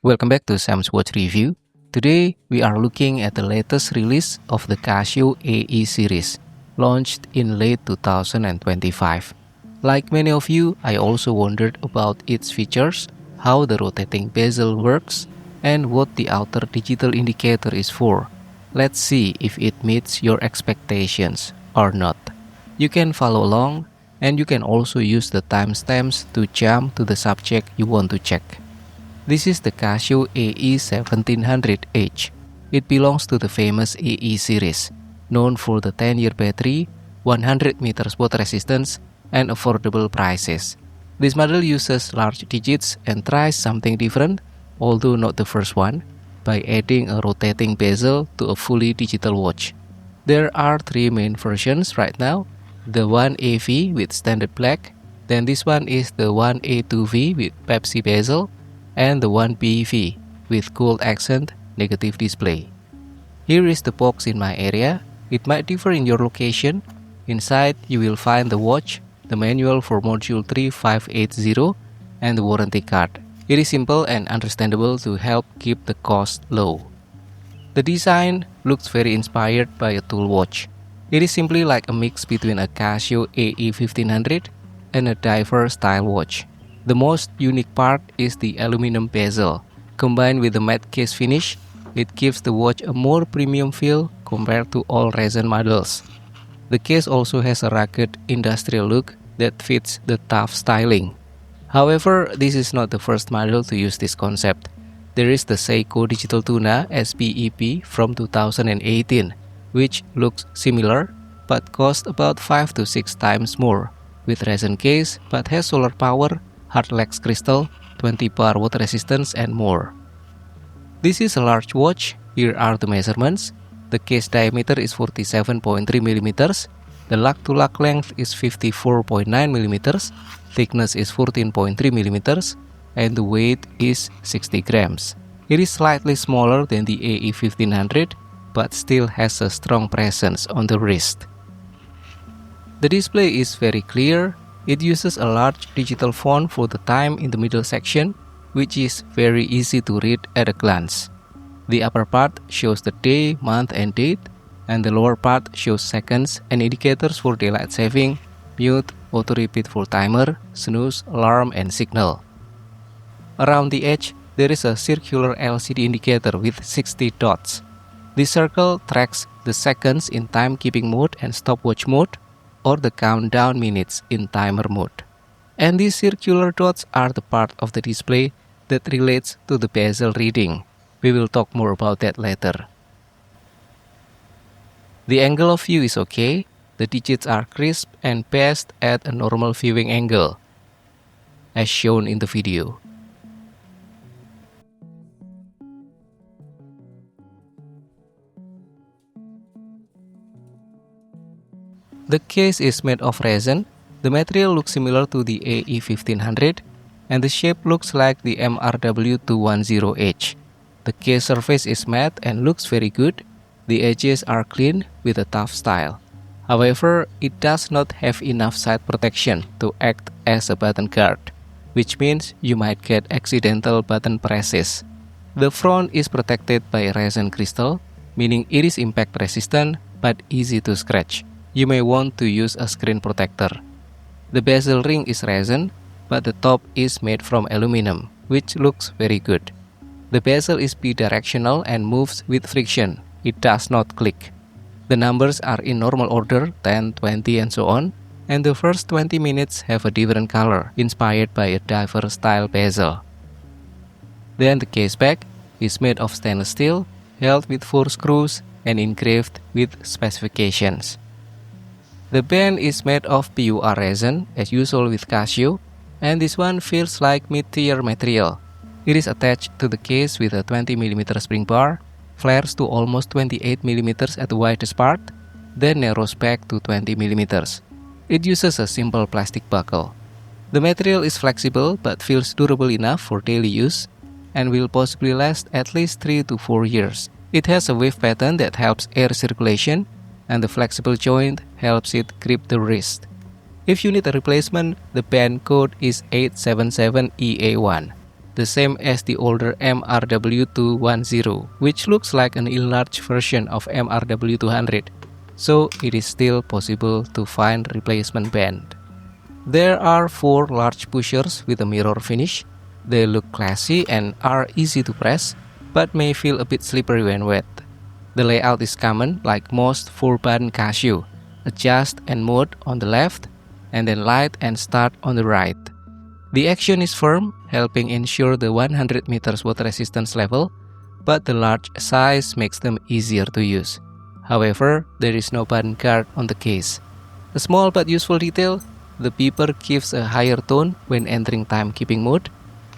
Welcome back to Sam's Watch Review. Today, we are looking at the latest release of the Casio AE series, launched in late 2025. Like many of you, I also wondered about its features, how the rotating bezel works, and what the outer digital indicator is for. Let's see if it meets your expectations or not. You can follow along, and you can also use the timestamps to jump to the subject you want to check. This is the Casio AE-1700H. It belongs to the famous AE series, known for the 10-year battery, 100 meters water resistance, and affordable prices. This model uses large digits and tries something different, although not the first one, by adding a rotating bezel to a fully digital watch. There are three main versions right now: the 1AV with standard black, then this one is the 1A2V with Pepsi bezel, and the 1BV with gold accent negative display. Here is the box in my area. It might differ in your location. Inside you will find the watch, the manual for module 3580, and the warranty card. It is simple and understandable to help keep the cost low. The design looks very inspired by a tool watch. It is simply like a mix between a Casio AE-1500 and a diver style watch. The most unique part is the aluminum bezel. Combined with the matte case finish, it gives the watch a more premium feel compared to all recent models. The case also has a rugged industrial look that fits the tough styling. However, this is not the first model to use this concept. There is the Seiko Digital Tuna SPEP from 2018, which looks similar but costs about 5 to 6 times more, with resin case but has solar power, hard-lex crystal, 20 bar water resistance, and more. This is a large watch. Here are the measurements. The case diameter is 47.3 mm, the lug-to-lug length is 54.9 mm, thickness is 14.3 mm, and the weight is 60 grams. It is slightly smaller than the AE-1500, but still has a strong presence on the wrist. The display is very clear. It uses a large digital font for the time in the middle section, which is very easy to read at a glance. The upper part shows the day, month, and date, and the lower part shows seconds and indicators for daylight saving, mute, auto-repeat for timer, snooze, alarm, and signal. Around the edge, there is a circular LCD indicator with 60 dots. This circle tracks the seconds in timekeeping mode and stopwatch mode, or the countdown minutes in timer mode. And these circular dots are the part of the display that relates to the bezel reading. We will talk more about that later. The angle of view is okay. The digits are crisp and best at a normal viewing angle, as shown in the video. The case is made of resin. The material looks similar to the AE-1500, and the shape looks like the MRW-210H. The case surface is matte and looks very good. The edges are clean with a tough style. However, it does not have enough side protection to act as a button guard, which means you might get accidental button presses. The front is protected by resin crystal, meaning it is impact resistant but easy to scratch. You may want to use a screen protector. The bezel ring is resin, but the top is made from aluminum, which looks very good. The bezel is bidirectional and moves with friction. It does not click. The numbers are in normal order, 10, 20, and so on, and the first 20 minutes have a different color, inspired by a diver-style bezel. Then the case back is made of stainless steel, held with 4 screws, and engraved with specifications. The band is made of PUR resin, as usual with Casio, and this one feels like mid-tier material. It is attached to the case with a 20 mm spring bar, flares to almost 28 mm at the widest part, then narrows back to 20 mm. It uses a simple plastic buckle. The material is flexible but feels durable enough for daily use, and will possibly last at least 3 to 4 years. It has a wave pattern that helps air circulation, and the flexible joint helps it grip the wrist. If you need a replacement, the band code is 877EA1. the same as the older MRW210, which looks like an enlarged version of MRW200, so it is still possible to find replacement band. There are 4 large pushers with a mirror finish. They look classy and are easy to press, but may feel a bit slippery when wet. The layout is common like most 4-button Casio: adjust and mode on the left, and then light and start on the right. The action is firm, helping ensure the 100 meters water resistance level, but the large size makes them easier to use. However, there is no button guard on the case. A small but useful detail: the beeper gives a higher tone when entering timekeeping mode,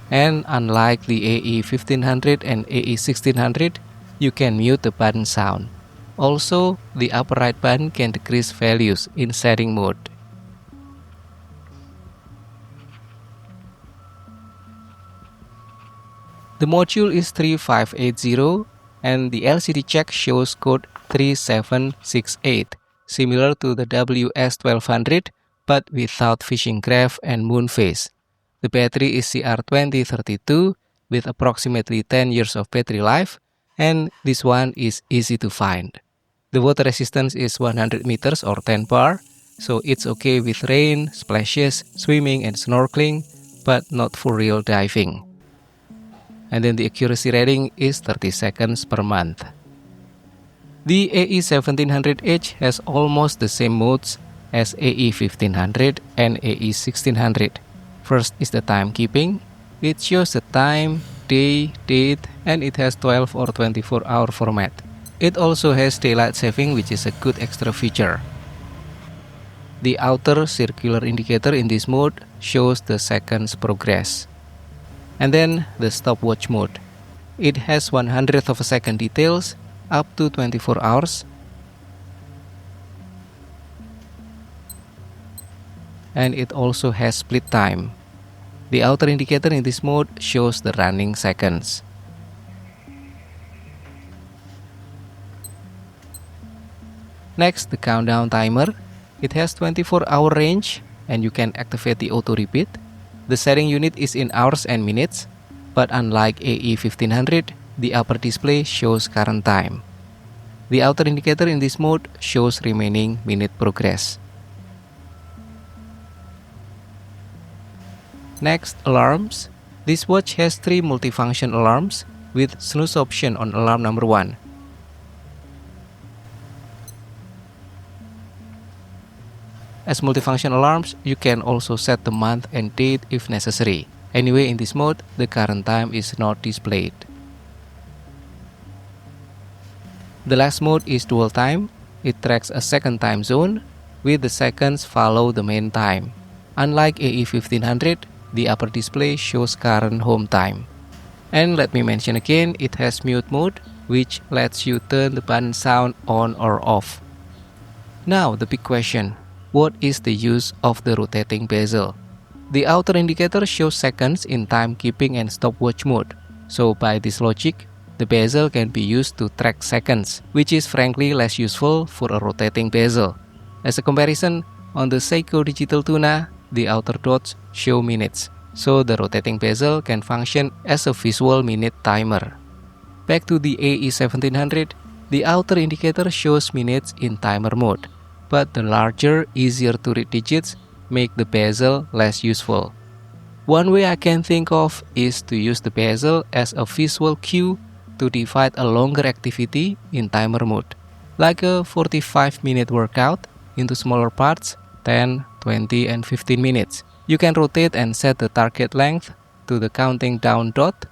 and unlike the AE-1500 and AE-1600, you can mute the button sound. Also, the upper right button can decrease values in setting mode. The module is 3580 and the LCD check shows code 3768, similar to the WS1200 but without fishing graph and moon phase. The battery is CR2032 with approximately 10 years of battery life, and this one is easy to find. The water resistance is 100 meters or 10 bar, so it's okay with rain, splashes, swimming and snorkeling, but not for real diving. And then the accuracy rating is 30 seconds per month. The AE-1700H has almost the same modes as AE-1500 and AE-1600. First is the timekeeping. It shows the time, day, date, and it has 12 or 24-hour format. It also has daylight saving, which is a good extra feature. The outer circular indicator in this mode shows the seconds progress. And then the stopwatch mode. It has 1/100th of a second details up to 24 hours. And it also has split time. The outer indicator in this mode shows the running seconds. Next, the countdown timer. It has 24-hour range and you can activate the auto repeat. The setting unit is in hours and minutes, but unlike AE-1500, the upper display shows current time. The outer indicator in this mode shows remaining minute progress. Next, alarms. This watch has 3 multifunction alarms with snooze option on alarm number 1. As multifunction alarms, you can also set the month and date if necessary. Anyway, in this mode, the current time is not displayed. The last mode is dual time. It tracks a second time zone, with the seconds follow the main time. Unlike AE-1500, the upper display shows current home time. And let me mention again, it has mute mode, which lets you turn the button sound on or off. Now, the big question. What is the use of the rotating bezel? The outer indicator shows seconds in timekeeping and stopwatch mode. So by this logic, the bezel can be used to track seconds, which is frankly less useful for a rotating bezel. As a comparison, on the Seiko Digital Tuna, the outer dots show minutes, so the rotating bezel can function as a visual minute timer. Back to the AE-1700, the outer indicator shows minutes in timer mode, but the larger, easier to read digits make the bezel less useful. One way I can think of is to use the bezel as a visual cue to divide a longer activity in timer mode, like a 45-minute workout into smaller parts, 10, 20, and 15 minutes. You can rotate and set the target length to the counting down dot.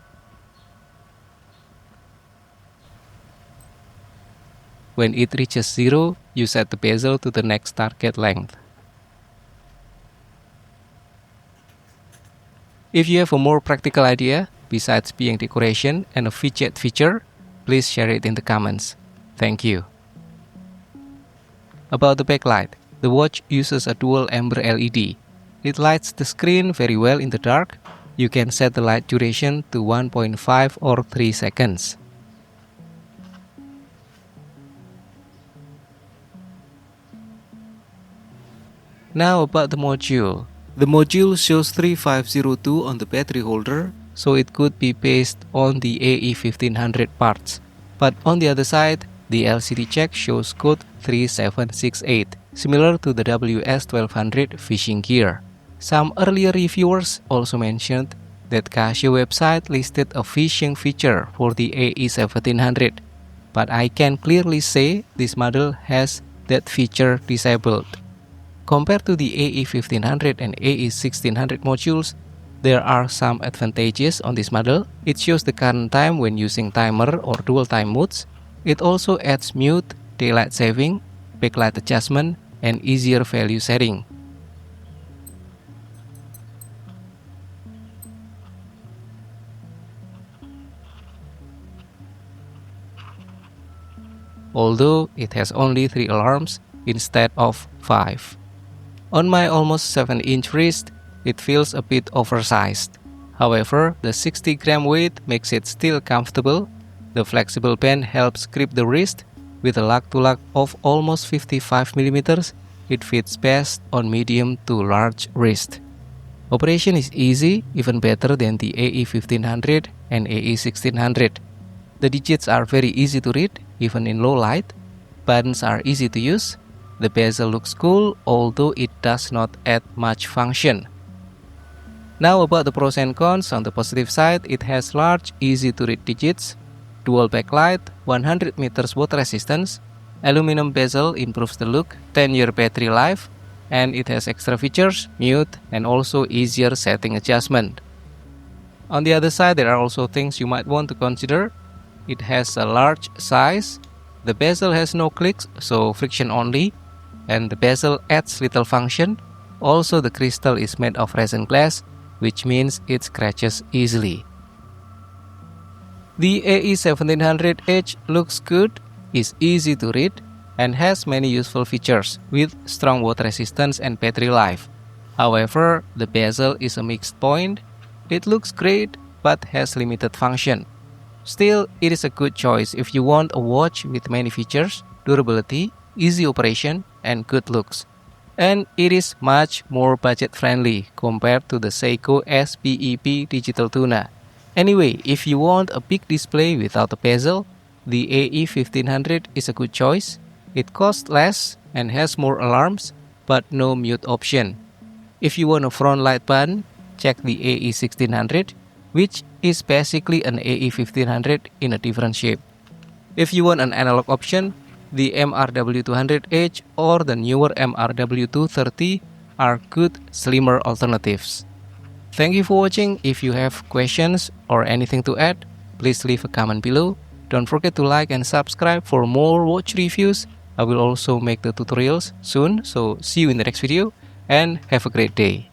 When it reaches 0, you set the bezel to the next target length. If you have a more practical idea, besides being decoration and a fidget feature, please share it in the comments. Thank you. About the backlight, the watch uses a dual amber LED. It lights the screen very well in the dark. You can set the light duration to 1.5 or 3 seconds. Now about the module. The module shows 3502 on the battery holder so it could be based on the AE-1500 parts. But on the other side, the LCD check shows code 3768, similar to the WS-1200 fishing gear. Some earlier reviewers also mentioned that Casio website listed a fishing feature for the AE-1700, but I can clearly say this model has that feature disabled. Compared to the AE-1500 and AE-1600 modules, there are some advantages on this model. It shows the current time when using timer or dual time modes. It also adds mute, daylight saving, backlight adjustment, and easier value setting. Although it has only 3 alarms instead of 5. On my almost 7-inch wrist, it feels a bit oversized. However, the 60-gram weight makes it still comfortable. The flexible band helps grip the wrist. With a lug-to-lug of almost 55 mm, it fits best on medium to large wrist. Operation is easy, even better than the AE-1500 and AE-1600. The digits are very easy to read, even in low light. Buttons are easy to use. The bezel looks cool, although it does not add much function. Now about the pros and cons. On the positive side, it has large, easy to read digits, dual backlight, 100 meters water resistance, aluminum bezel improves the look, 10-year battery life, and it has extra features, mute, and also easier setting adjustment. On the other side, there are also things you might want to consider. It has a large size, the bezel has no clicks, so friction only, and the bezel adds little function. Also, the crystal is made of resin glass, which means it scratches easily. The AE-1700H looks good, is easy to read, and has many useful features with strong water resistance and battery life. However, the bezel is a mixed point. It looks great, but has limited function. Still, it is a good choice if you want a watch with many features, durability, easy operation, and good looks. And it is much more budget-friendly compared to the Seiko SPEP Digital Tuna. Anyway, if you want a big display without a bezel, the AE-1500 is a good choice. It costs less and has more alarms, but no mute option. If you want a front light button, check the AE-1600, which is basically an AE-1500 in a different shape. If you want an analog option, the MRW200H or the newer MRW230 are good, slimmer alternatives. Thank you for watching. If you have questions or anything to add, please leave a comment below. Don't forget to like and subscribe for more watch reviews. I will also make the tutorials soon, so see you in the next video and have a great day.